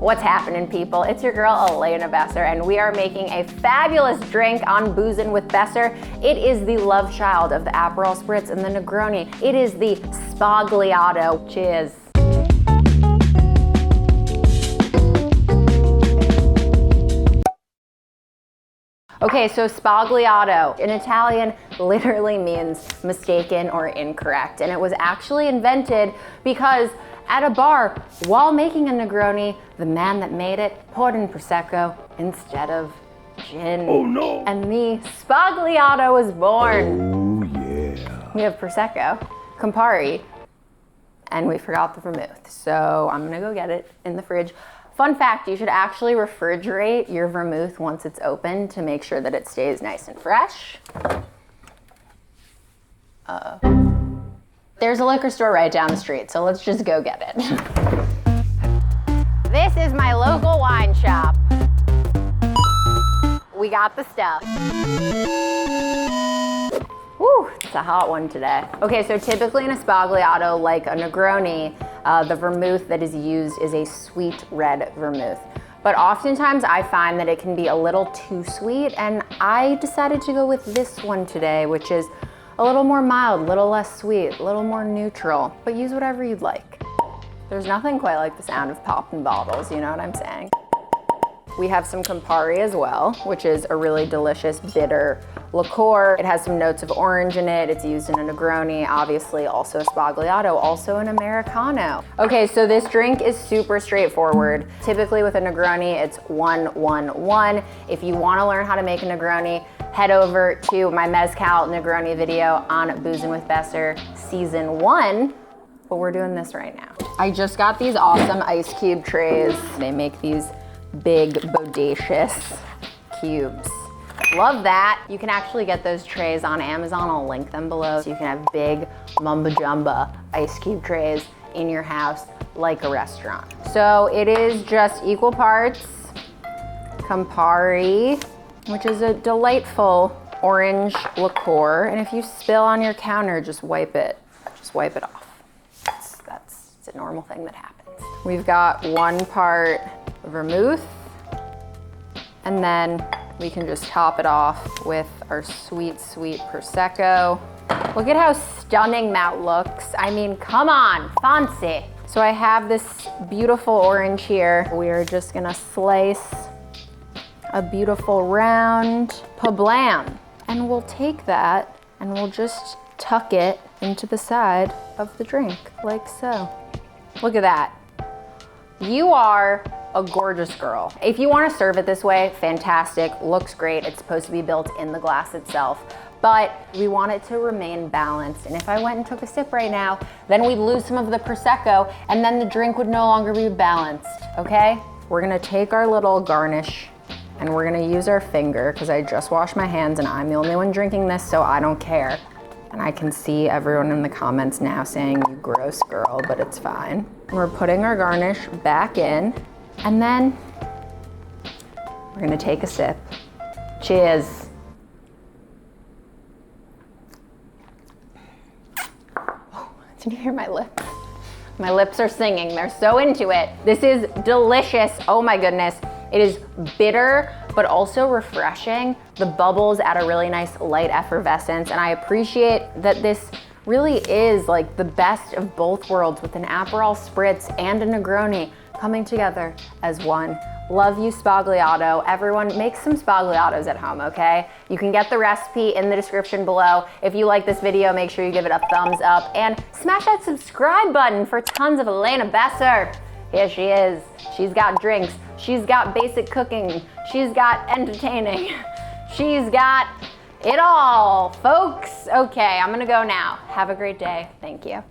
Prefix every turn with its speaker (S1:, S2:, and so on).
S1: What's happening, people? It's your girl, Elena Besser, and we are making a fabulous drink on Boozin with Besser. It is the love child of the Aperol Spritz and the Negroni. It is the Sbagliato. Cheers. Okay, so Sbagliato in Italian literally means mistaken or incorrect, and it was actually invented because at a bar, while making a Negroni, the man that made it poured in Prosecco instead of gin.
S2: Oh no!
S1: And the Sbagliato was born.
S2: Oh yeah.
S1: We have Prosecco, Campari, and we forgot the vermouth. So I'm gonna go get it in the fridge. Fun fact, you should actually refrigerate your vermouth once it's open to make sure that it stays nice and fresh. There's a liquor store right down the street, so let's just go get it. This is my local wine shop. We got the stuff. Woo, it's a hot one today. Okay, so typically in a Sbagliato, like a Negroni, the vermouth that is used is a sweet red vermouth. But oftentimes I find that it can be a little too sweet, and I decided to go with this one today, which is a little more mild, a little less sweet, a little more neutral, but use whatever you'd like. There's nothing quite like the sound of popping bottles, you know what I'm saying? We have some Campari as well, which is a really delicious bitter liqueur. It has some notes of orange in it. It's used in a Negroni, obviously also a Sbagliato, also an Americano. Okay, so this drink is super straightforward. Typically with a Negroni, it's 1-1-1. If you wanna learn how to make a Negroni, head over to my MEZCAL Negroni video on Boozin with Besser season 1, but we're doing this right now. I just got these awesome ice cube trays. They make these big, bodacious cubes. Love that. You can actually get those trays on Amazon. I'll link them below. So you can have big mumbo jumbo ice cube trays in your house like a restaurant. So it is just equal parts Campari, which is a delightful orange liqueur. And if you spill on your counter, just wipe it off. It's a normal thing that happens. We've got 1 part vermouth, and then we can just top it off with our sweet, sweet Prosecco. Look at how stunning that looks. I mean, come on, fancy. So I have this beautiful orange here. We are just gonna slice a beautiful round pablam, and we'll take that and we'll just tuck it into the side of the drink, like so. Look at that. You are a gorgeous girl. If you want to serve it this way, fantastic, looks great. It's supposed to be built in the glass itself, but we want it to remain balanced. And if I went and took a sip right now, then we'd lose some of the Prosecco, and then the drink would no longer be balanced, okay? We're gonna take our little garnish, and we're gonna use our finger, because I just washed my hands and I'm the only one drinking this, so I don't care. And I can see everyone in the comments now saying, you gross girl, but it's fine. We're putting our garnish back in, and then we're gonna take a sip. Cheers. Oh, did you hear my lips? My lips are singing, they're so into it. This is delicious, oh my goodness. It is bitter, but also refreshing. The bubbles add a really nice light effervescence, and I appreciate that this really is like the best of both worlds with an Aperol Spritz and a Negroni coming together as one. Love you, Sbagliato. Everyone, make some Sbagliatos at home, okay? You can get the recipe in the description below. If you like this video, make sure you give it a thumbs up and smash that subscribe button for tons of Elena Besser. Here she is. She's got drinks. She's got basic cooking. She's got entertaining. She's got it all, folks. Okay, I'm gonna go now. Have a great day. Thank you.